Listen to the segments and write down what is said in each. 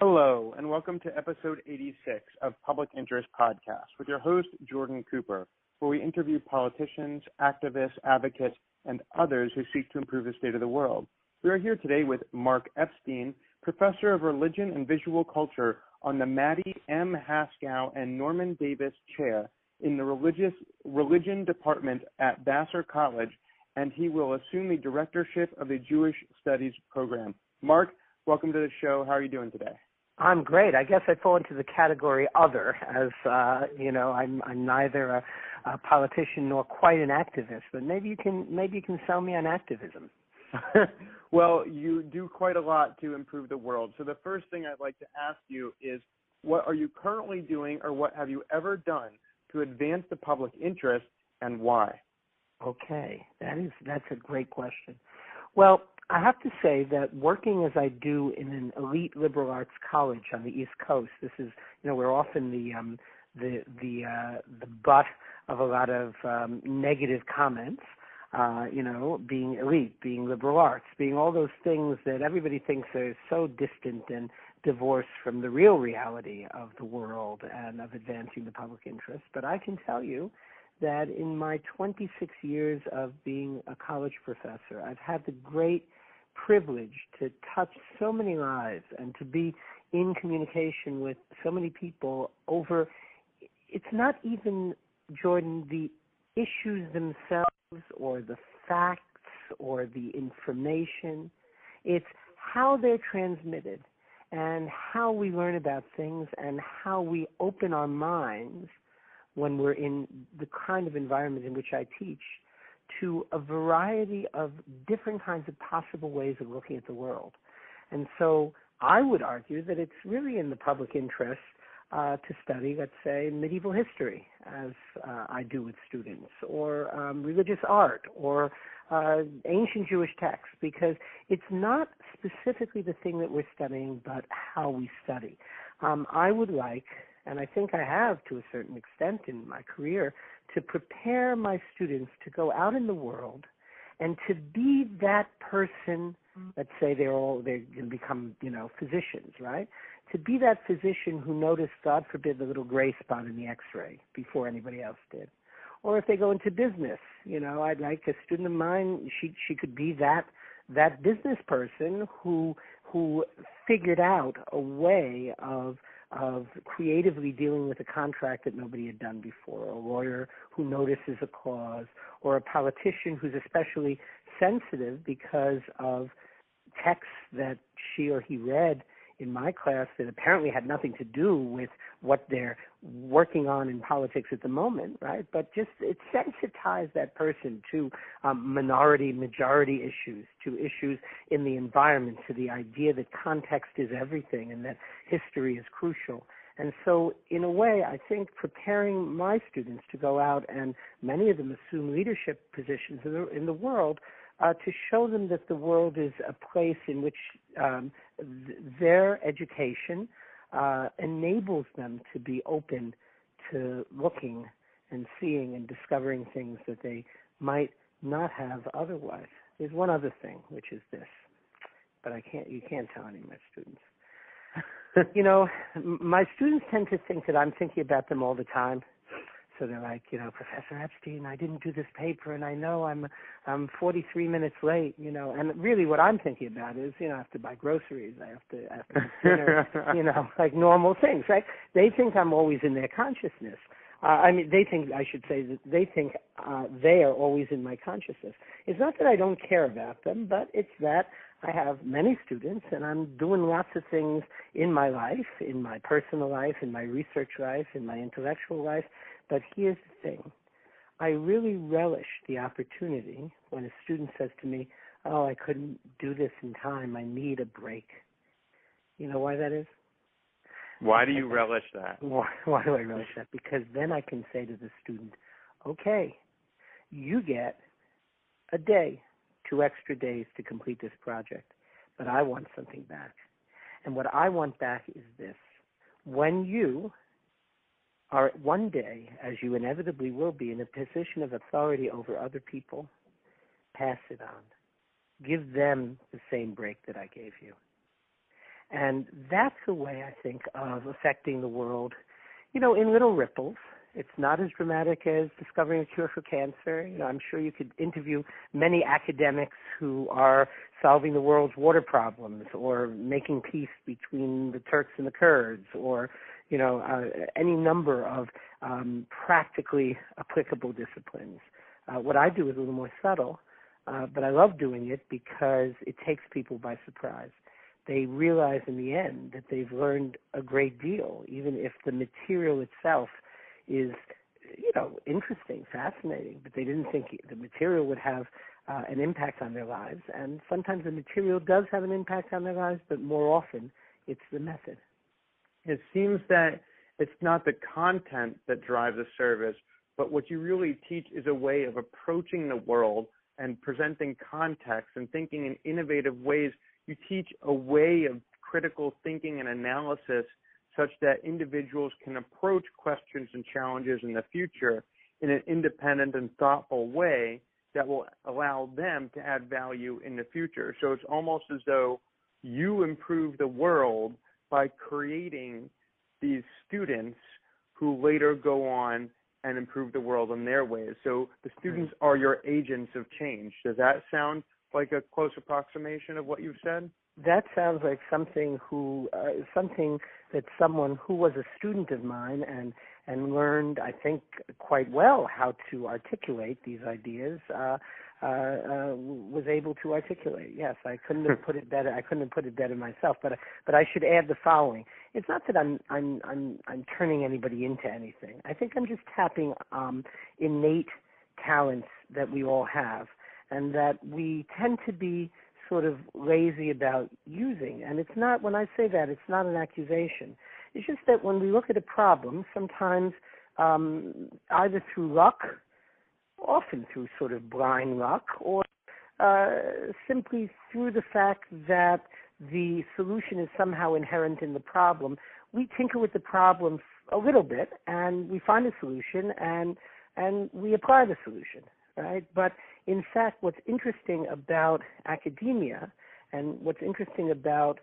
Hello, and welcome to episode 86 of Public Interest Podcast with your host, Jordan Cooper, where we interview politicians, activists, advocates, and others who seek to improve the state of the world. We are here today with Marc Epstein, Professor of Religion and Visual Culture on the Maddie M. Haskell and Norman Davis Chair in the Religion Department at Vassar College, and he will assume the directorship of the Jewish Studies program. Marc, welcome to the show. How are you doing today? I'm great. I guess I fall into the category other, as I'm neither a politician nor quite an activist. But maybe you can sell me on activism. Well, you do quite a lot to improve the world. So the first thing I'd like to ask you is, what are you currently doing, or what have you ever done to advance the public interest, and why? Okay, that's a great question. Well, I have to say that working as I do in an elite liberal arts college on the East Coast, this is, we're often the butt of a lot of negative comments. Being elite, being liberal arts, being all those things that everybody thinks are so distant and divorced from the real reality of the world and of advancing the public interest. But I can tell you that in my 26 years of being a college professor, I've had the great privilege to touch so many lives and to be in communication with so many people over, it's not even, Jordan, the issues themselves or the facts or the information. It's how they're transmitted and how we learn about things and how we open our minds when we're in the kind of environment in which I teach to a variety of different kinds of possible ways of looking at the world. And so I would argue that it's really in the public interest to study, let's say, medieval history, as I do with students, or religious art, or ancient Jewish texts, because it's not specifically the thing that we're studying, but how we study. I would like, and I think I have to a certain extent in my career, to prepare my students to go out in the world and to be that person. Let's say they're going to become, physicians, right? To be that physician who noticed, God forbid, the little gray spot in the X-ray before anybody else did. Or if they go into business, I'd like a student of mine, she could be that business person who figured out a way of creatively dealing with a contract that nobody had done before, a lawyer who notices a clause, or a politician who's especially sensitive because of texts that she or he read in my class that apparently had nothing to do with what they're working on in politics at the moment, right? But just it sensitized that person to minority-majority issues, to issues in the environment, to the idea that context is everything and that history is crucial. And so, in a way, I think preparing my students to go out, and many of them assume leadership positions in the world, to show them that the world is a place in which their education enables them to be open to looking and seeing and discovering things that they might not have otherwise. There's one other thing, which is this, but you can't tell any of my students. My students tend to think that I'm thinking about them all the time. So they're like, Professor Epstein, I didn't do this paper, and I know I'm 43 minutes late, And really what I'm thinking about is, I have to buy groceries, I have to eat dinner, like normal things, right? They think I'm always in their consciousness. They think, I should say, that they think they are always in my consciousness. It's not that I don't care about them, but it's that I have many students, and I'm doing lots of things in my life, in my personal life, in my research life, in my intellectual life. But here's the thing. I really relish the opportunity when a student says to me, oh, I couldn't do this in time, I need a break. You know why that is? Why do you relish that? Why do I relish that? Because then I can say to the student, okay, you get a day, 2 extra days to complete this project, but I want something back. And what I want back is this. When you are one day, as you inevitably will be, in a position of authority over other people, pass it on. Give them the same break that I gave you. And that's a way, I think, of affecting the world, in little ripples. It's not as dramatic as discovering a cure for cancer. I'm sure you could interview many academics who are solving the world's water problems or making peace between the Turks and the Kurds or, any number of practically applicable disciplines. What I do is a little more subtle, but I love doing it because it takes people by surprise. They realize in the end that they've learned a great deal, even if the material itself is, interesting, fascinating, but they didn't think the material would have an impact on their lives. And sometimes the material does have an impact on their lives, but more often it's the method. It seems that it's not the content that drives a service, but what you really teach is a way of approaching the world and presenting context and thinking in innovative ways. You teach a way of critical thinking and analysis such that individuals can approach questions and challenges in the future in an independent and thoughtful way that will allow them to add value in the future. So it's almost as though you improve the world by creating these students who later go on and improve the world in their ways. So the students are your agents of change. Does that sound like a close approximation of what you've said? That sounds like something that someone who was a student of mine and learned, I think, quite well how to articulate these ideas, was able to articulate. Yes, I couldn't have put it better. I couldn't have put it better myself. But I should add the following: it's not that I'm turning anybody into anything. I think I'm just tapping innate talents that we all have, and that we tend to be sort of lazy about using. And it's not, when I say that, it's not an accusation. It's just that when we look at a problem, sometimes either through luck, often through sort of blind luck, or simply through the fact that the solution is somehow inherent in the problem, we tinker with the problem a little bit and we find a solution and we apply the solution, right? But in fact, what's interesting about academia and what's interesting about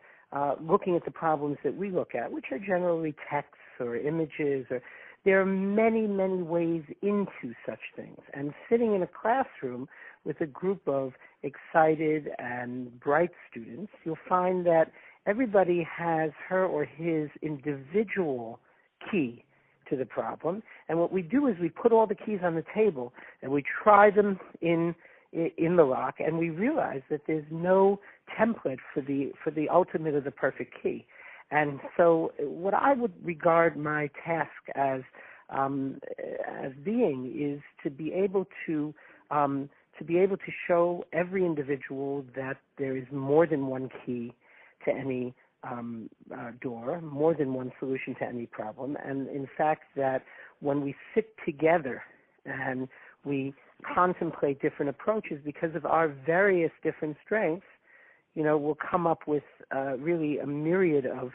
looking at the problems that we look at, which are generally texts or images, or there are many, many ways into such things. And sitting in a classroom with a group of excited and bright students, you'll find that everybody has her or his individual key to the problem. And what we do is we put all the keys on the table and we try them in the lock, and we realize that there's no template for the ultimate or the perfect key. And so what I would regard my task as being is to be able to show every individual that there is more than one key to any door, more than one solution to any problem, and in fact that when we sit together and we contemplate different approaches, because of our various different strengths, we'll come up with really a myriad of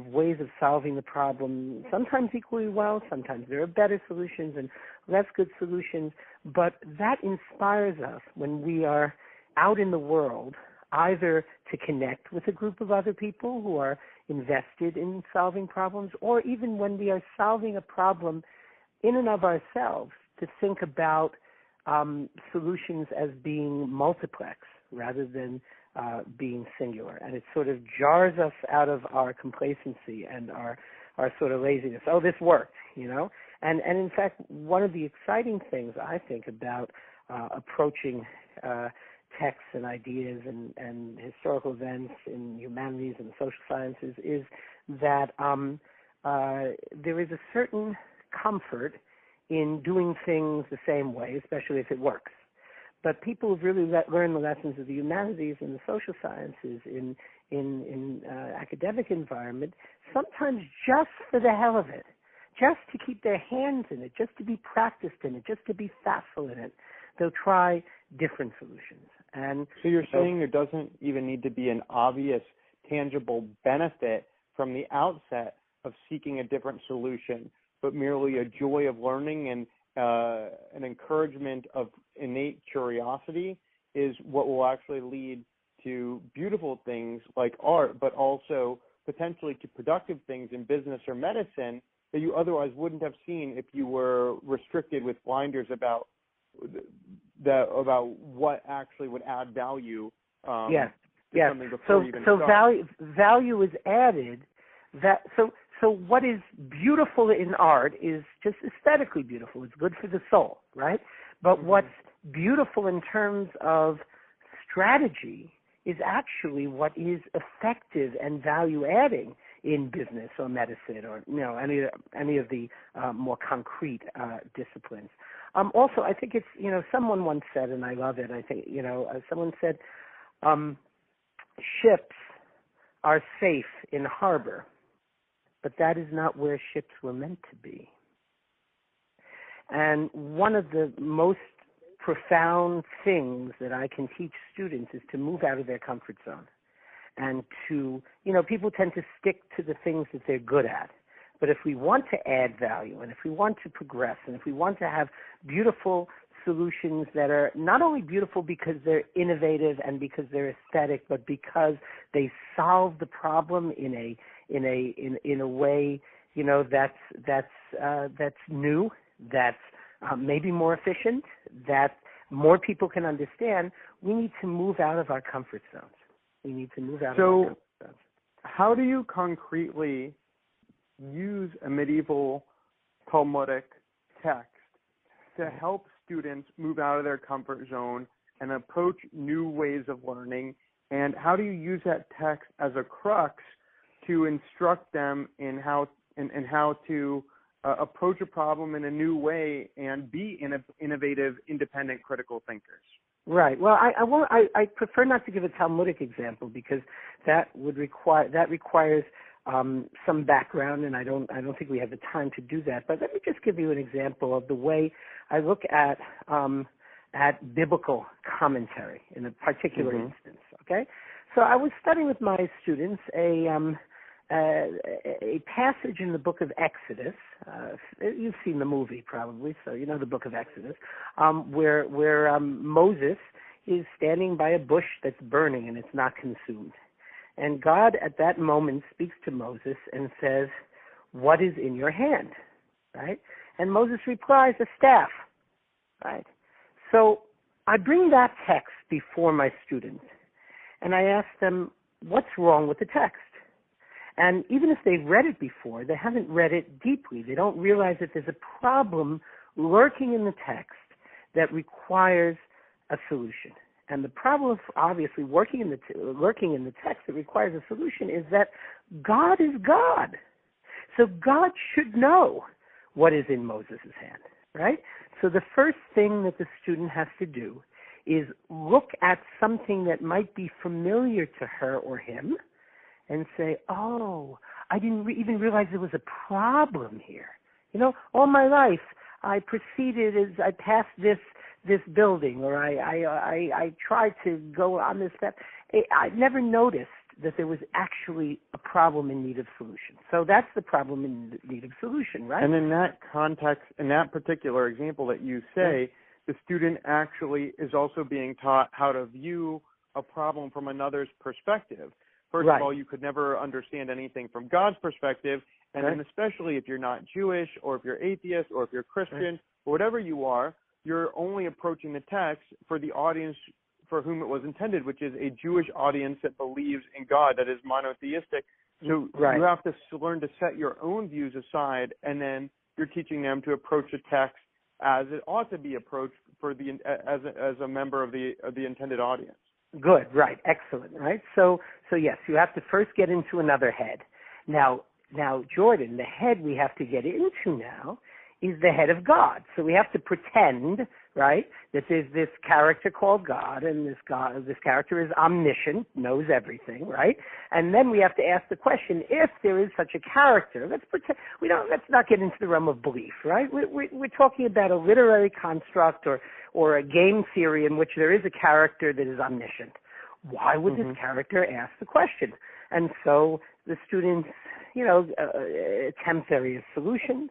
ways of solving the problem, sometimes equally well, sometimes there are better solutions and less good solutions, but that inspires us when we are out in the world, either to connect with a group of other people who are invested in solving problems, or even when we are solving a problem in and of ourselves, to think about solutions as being multiplex rather than being singular. And it sort of jars us out of our complacency and our sort of laziness. Oh, this worked, And in fact, one of the exciting things I think about approaching texts and ideas and historical events in humanities and social sciences is that there is a certain comfort in doing things the same way, especially if it works. But people who've really learned the lessons of the humanities and the social sciences in academic environment, sometimes just for the hell of it, just to keep their hands in it, just to be practiced in it, just to be facile in it, they'll try different solutions. And so you're saying there doesn't even need to be an obvious, tangible benefit from the outset of seeking a different solution, but merely a joy of learning and an encouragement of innate curiosity is what will actually lead to beautiful things like art, but also potentially to productive things in business or medicine that you otherwise wouldn't have seen if you were restricted with blinders about what actually would add value to something before you even start. Value is added. So what is beautiful in art is just aesthetically beautiful. It's good for the soul, right? But what's beautiful in terms of strategy is actually what is effective and value-adding in business or medicine or any of the more concrete disciplines. Also, I think it's someone once said, and I love it. I think someone said, ships are safe in harbor, but that is not where ships were meant to be. And one of the most profound things that I can teach students is to move out of their comfort zone. And to, people tend to stick to the things that they're good at. But if we want to add value, and if we want to progress, and if we want to have beautiful solutions that are not only beautiful because they're innovative and because they're aesthetic, but because they solve the problem in a way, that's new, that's maybe more efficient, that more people can understand, we need to move out of our comfort zones. We need to move out of our comfort zones. How do you concretely use a medieval Talmudic text to help students move out of their comfort zone and approach new ways of learning? And how do you use that text as a crux to instruct them in how to approach a problem in a new way and be innovative, independent, critical thinkers? Right. Well, I prefer not to give a Talmudic example because that requires some background, and I don't think we have the time to do that. But let me just give you an example of the way I look at biblical commentary in a particular instance. Okay. So I was studying with my students a passage in the book of Exodus. You've seen the movie probably, so you know the book of Exodus, where Moses is standing by a bush that's burning and it's not consumed. And God at that moment speaks to Moses and says, "What is in your hand?" Right? And Moses replies, "A staff." Right? So I bring that text before my students and I ask them, what's wrong with the text? And even if they've read it before, they haven't read it deeply. They don't realize that there's a problem lurking in the text that requires a solution. And the problem of obviously lurking in the text that requires a solution is that God is God. So God should know what is in Moses' hand, right? So the first thing that the student has to do is look at something that might be familiar to her or him and say, oh, I didn't even realize there was a problem here. All my life I proceeded as I passed this building, or I tried to go on this step. I never noticed that there was actually a problem in need of solution. So that's the problem in need of solution, right? And in that context, in that particular example that you say, the student actually is also being taught how to view a problem from another's perspective. First of all, you could never understand anything from God's perspective, and then especially if you're not Jewish or if you're atheist or if you're Christian or whatever you are, you're only approaching the text for the audience for whom it was intended, which is a Jewish audience that believes in God, that is monotheistic. So you have to learn to set your own views aside, and then you're teaching them to approach the text as it ought to be approached for as a member of the intended audience. Good, right, excellent, right? So yes, you have to first get into another head. Now, Jordan, the head we have to get into now is the head of God. So we have to pretend, right, that there's this character called God, and this character is omniscient, knows everything, right? And then we have to ask the question: if there is such a character, let's not get into the realm of belief, right? We're talking about a literary construct or a game theory in which there is a character that is omniscient. Why would this character ask the question? And so the students, attempt various solutions.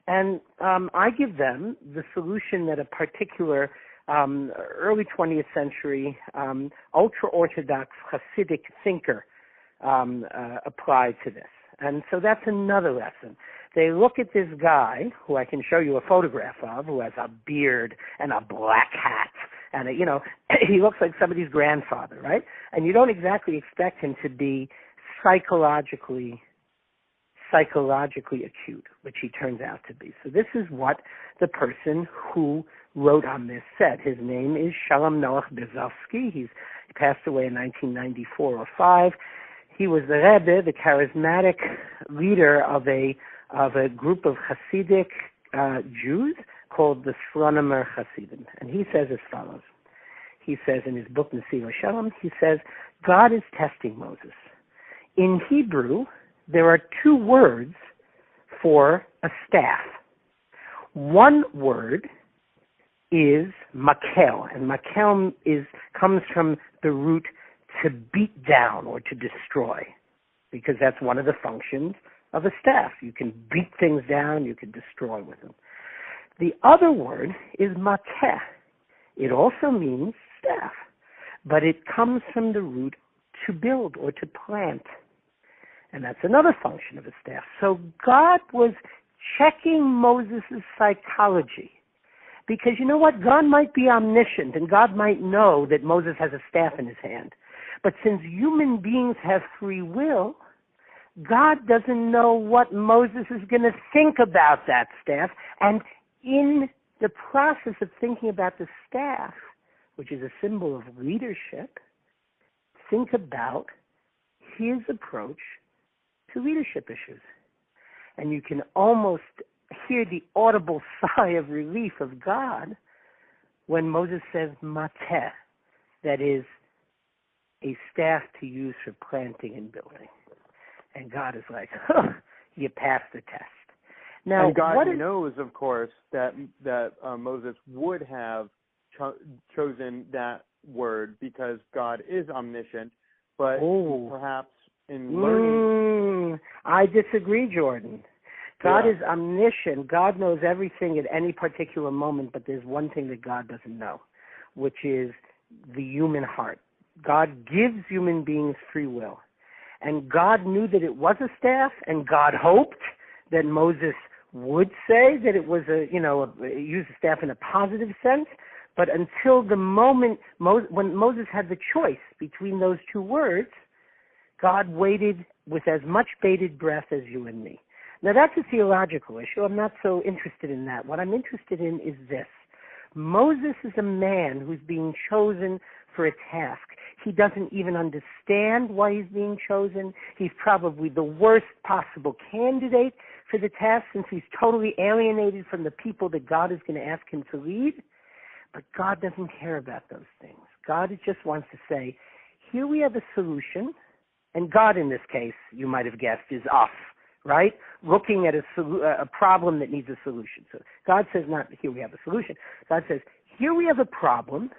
And I give them the solution that a particular early 20th century, ultra-Orthodox Hasidic thinker applied to this. And so that's another lesson. They look at this guy, who I can show you a photograph of, who has a beard and a black hat, and he looks like somebody's grandfather, right? And you don't exactly expect him to be psychologically acute, which he turns out to be. So this is what the person who wrote on this said. His name is Shalom Noach Bezovsky. He passed away in 1994 or 5. He was the Rebbe, the charismatic leader of a group of Hasidic Jews called the Slonimer Hasidim. And he says as follows. He says in his book, Nesivos Shalom, he says, God is testing Moses. In Hebrew, there are 2 words for a staff. One word is makel, and makel comes from the root to beat down or to destroy, because that's one of the functions of a staff. You can beat things down, you can destroy with them. The other word is makeh. It also means staff, but it comes from the root to build or to plant. And that's another function of a staff. So God was checking Moses' psychology. Because you know what? God might be omniscient, and God might know that Moses has a staff in his hand. But since human beings have free will, God doesn't know what Moses is going to think about that staff. And in the process of thinking about the staff, which is a symbol of leadership, think about his approach to leadership issues. And you can almost hear the audible sigh of relief of God when Moses says mateh, that is a staff to use for planting and building. And God is like, you passed the test. Now, and God knows, of course, that Moses would have chosen that word because God is omniscient, but perhaps in learning... I disagree, Jordan. God is omniscient. God knows everything at any particular moment, but there's one thing that God doesn't know, which is the human heart. God gives human beings free will. And God knew that it was a staff, and God hoped that Moses would say that it was use a staff in a positive sense. But until the moment when Moses had the choice between those 2 words, God waited with as much bated breath as you and me. Now, that's a theological issue. I'm not so interested in that. What I'm interested in is this. Moses is a man who's being chosen for a task. He doesn't even understand why he's being chosen. He's probably the worst possible candidate for the task since he's totally alienated from the people that God is going to ask him to lead. But God doesn't care about those things. God just wants to say, here we have a solution. And God, in this case, you might have guessed, is us, right? Looking at a problem that needs a solution. So God says not, here we have a solution. God says, here we have a problem,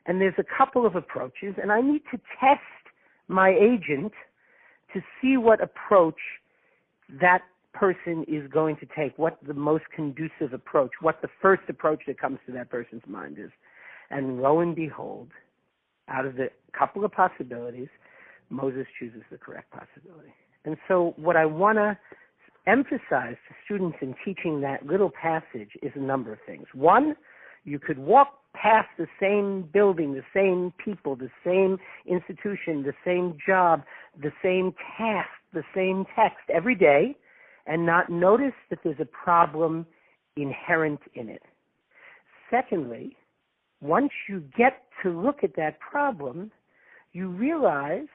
and there's a couple of approaches, and I need to test my agent to see what approach that person is going to take, what the most conducive approach, what the first approach that comes to that person's mind is. And lo and behold, out of the couple of possibilities, Moses chooses the correct possibility. And so what I want to emphasize to students in teaching that little passage is a number of things. One, you could walk past the same building, the same people, the same institution, the same job, the same task, the same text every day and not notice that there's a problem inherent in it. Secondly, once you get to look at that problem, you realize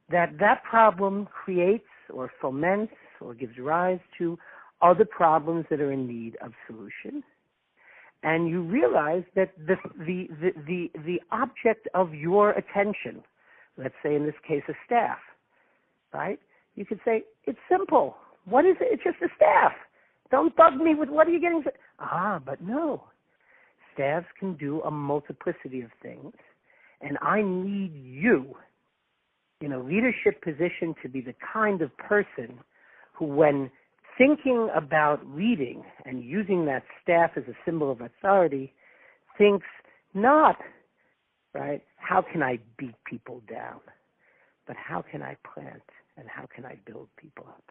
that that problem creates or foments or gives rise to other problems that are in need of solution. And you realize that the object of your attention, let's say in this case a staff, right? You could say, it's simple. What is it? It's just a staff. Don't bug me with what are you getting. But no. Staffs can do a multiplicity of things. And I need you in a leadership position to be the kind of person who, when thinking about leading and using that staff as a symbol of authority, thinks not, right, how can I beat people down, but how can I plant and how can I build people up?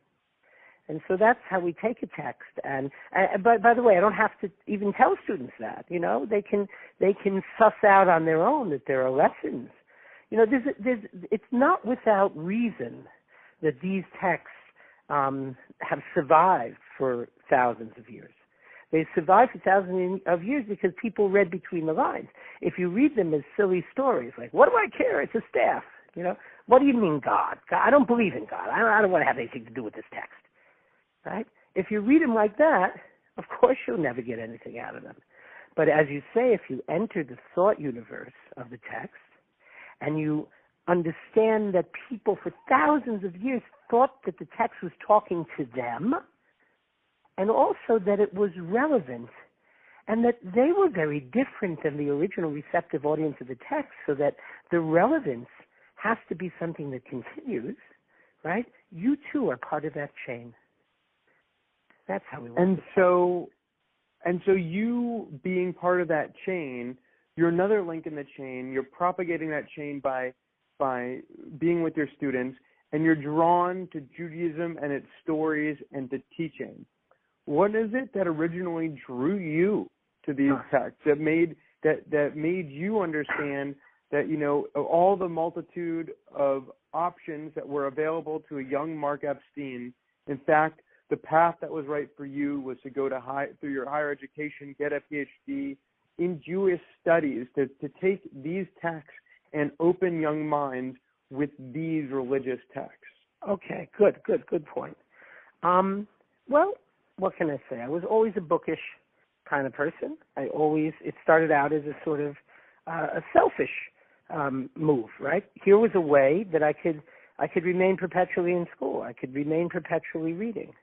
And so that's how we take a text. And by the way, I don't have to even tell students that. They can suss out on their own that there are lessons. It's not without reason that these texts have survived for thousands of years. They've survived for thousands of years because people read between the lines. If you read them as silly stories, like, what do I care? It's a staff. What do you mean God? I don't believe in God. I don't want to have anything to do with this text. Right? If you read them like that, of course you'll never get anything out of them. But as you say, if you enter the thought universe of the text and you understand that people for thousands of years thought that the text was talking to them, and also that it was relevant, and that they were very different than the original receptive audience of the text, so that the relevance has to be something that continues, right? You too are part of that chain. That's how we want And so you being part of that chain, you're another link in the chain. You're propagating that chain by being with your students, and you're drawn to Judaism and its stories and to teaching. What is it that originally drew you to these texts that made you understand that, all the multitude of options that were available to a young Marc Epstein, in fact, the path that was right for you was to go through your higher education, get a PhD in Jewish studies, to take these texts and open young minds with these religious texts? Okay, good point. Well, what can I say? I was always a bookish kind of person. It started out as a sort of a selfish move, right? Here was a way that I could remain perpetually in school. I could remain perpetually reading.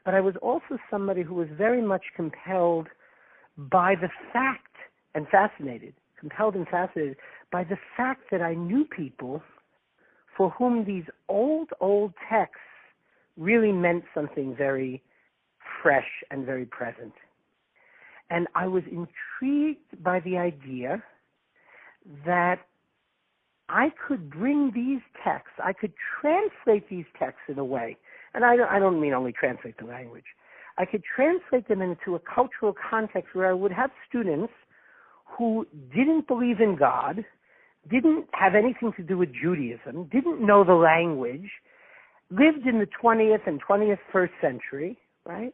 But I was also somebody who was very much compelled by the fact and fascinated by the fact that I knew people for whom these old texts really meant something very fresh and very present. And I was intrigued by the idea that I could bring these texts, I could translate these texts in a way, and I don't mean only translate the language. I could translate them into a cultural context where I would have students who didn't believe in God, didn't have anything to do with Judaism, didn't know the language, lived in the 20th and 21st century, right?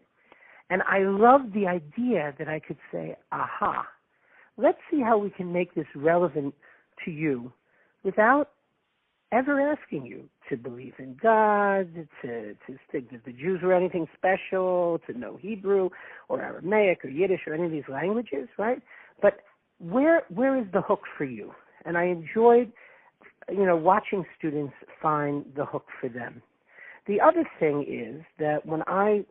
And I loved the idea that I could say, aha, let's see how we can make this relevant to you without ever asking you to believe in God, to think that the Jews were anything special, to know Hebrew or Aramaic or Yiddish or any of these languages, right? But where is the hook for you? And I enjoyed, watching students find the hook for them. The other thing is that when I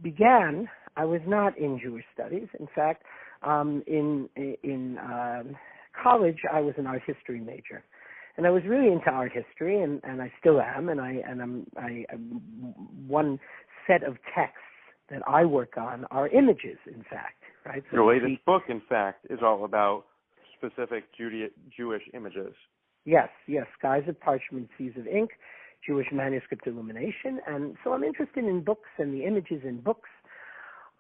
began, I was not in Jewish studies. In fact, in college, I was an art history major. And I was really into art history, and I still am. And one set of texts that I work on are images, in fact, right? So your latest book, in fact, is all about specific Jewish images. Yes, Skies of Parchment, Seas of Ink, Jewish manuscript illumination. And so I'm interested in books and the images in books.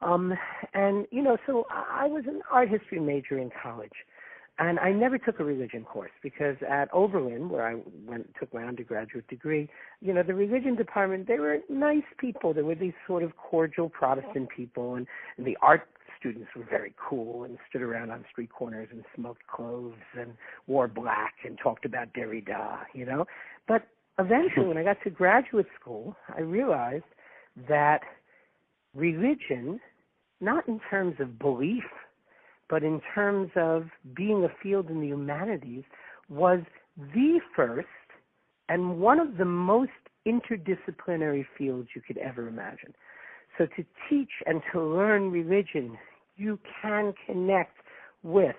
So I was an art history major in college. And I never took a religion course because at Oberlin, where I took my undergraduate degree, the religion department, they were nice people. They were these sort of cordial Protestant people, and the art students were very cool and stood around on street corners and smoked cloves and wore black and talked about Derrida, But eventually, when I got to graduate school, I realized that religion, not in terms of belief, but in terms of being a field in the humanities, was the first and one of the most interdisciplinary fields you could ever imagine. So to teach and to learn religion, you can connect with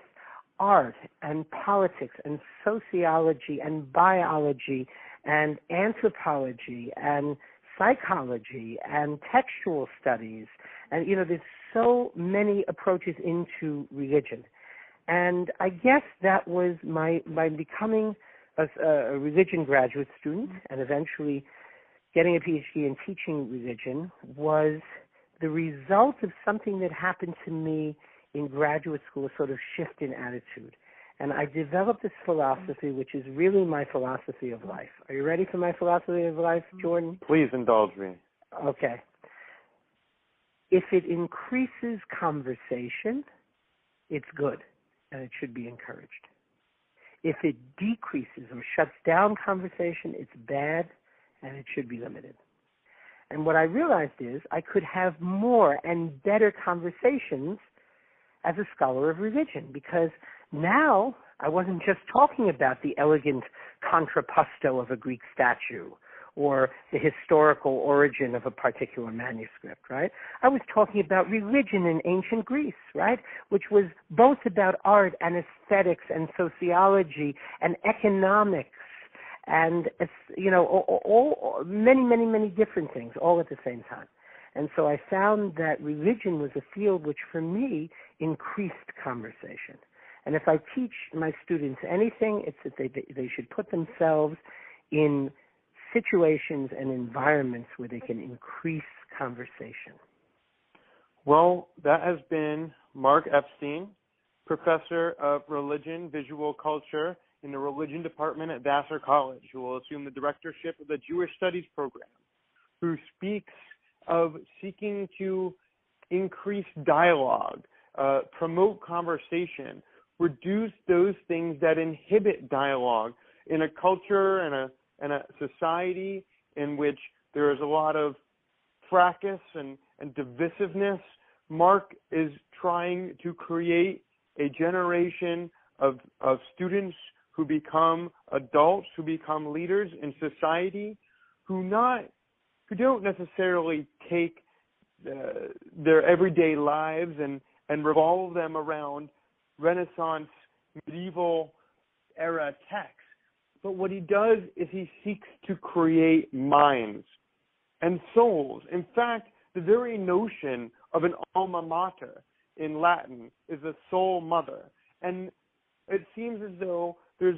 art and politics and sociology and biology and anthropology and psychology and textual studies. And, there's so many approaches into religion. And I guess that was my becoming a religion graduate student and eventually getting a PhD in teaching religion was the result of something that happened to me in graduate school, a sort of shift in attitude. And I developed this philosophy, which is really my philosophy of life. Are you ready for my philosophy of life, Jordan? Please indulge me. Okay. If it increases conversation, it's good, and it should be encouraged. If it decreases or shuts down conversation, it's bad, and it should be limited. And what I realized is I could have more and better conversations as a scholar of religion, because now I wasn't just talking about the elegant contrapposto of a Greek statue or the historical origin of a particular manuscript, right? I was talking about religion in ancient Greece, right, which was both about art and aesthetics and sociology and economics and, all many different things all at the same time. And so I found that religion was a field which, for me, increased conversation. And if I teach my students anything, it's that they should put themselves in situations and environments where they can increase conversation. Well, that has been Marc Epstein, professor of religion, visual culture in the religion department at Vassar College, who will assume the directorship of the Jewish Studies program, who speaks of seeking to increase dialogue, promote conversation, reduce those things that inhibit dialogue in a culture and a society in which there is a lot of fracas and divisiveness. Marc is trying to create a generation of students who become adults, who become leaders in society, who don't necessarily take their everyday lives and revolve them around Renaissance, medieval era texts. But what he does is he seeks to create minds and souls. In fact, the very notion of an alma mater in Latin is a soul mother. And it seems as though there's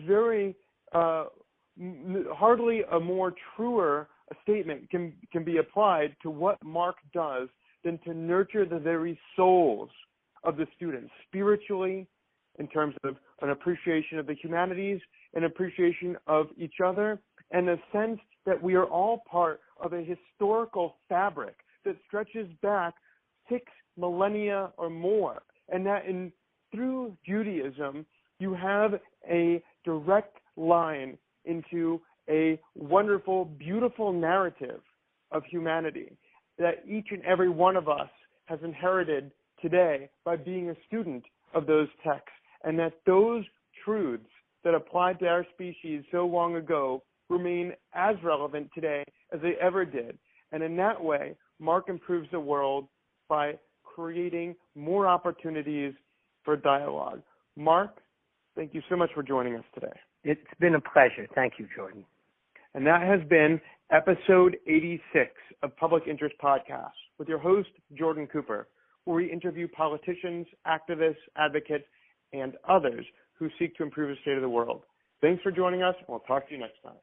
hardly a more truer statement can be applied to what Marc does than to nurture the very souls of the students spiritually, in terms of an appreciation of the humanities, an appreciation of each other, and a sense that we are all part of a historical fabric that stretches back 6 millennia or more, and that through Judaism you have a direct line into a wonderful, beautiful narrative of humanity that each and every one of us has inherited today by being a student of those texts, and that those truths that applied to our species so long ago remain as relevant today as they ever did. And in that way, Marc improves the world by creating more opportunities for dialogue. Marc, thank you so much for joining us today. It's been a pleasure. Thank you, Jordan. And that has been episode 86 of Public Interest Podcast with your host, Jordan Cooper, where we interview politicians, activists, advocates, and others who seek to improve the state of the world. Thanks for joining us, and we'll talk to you next time.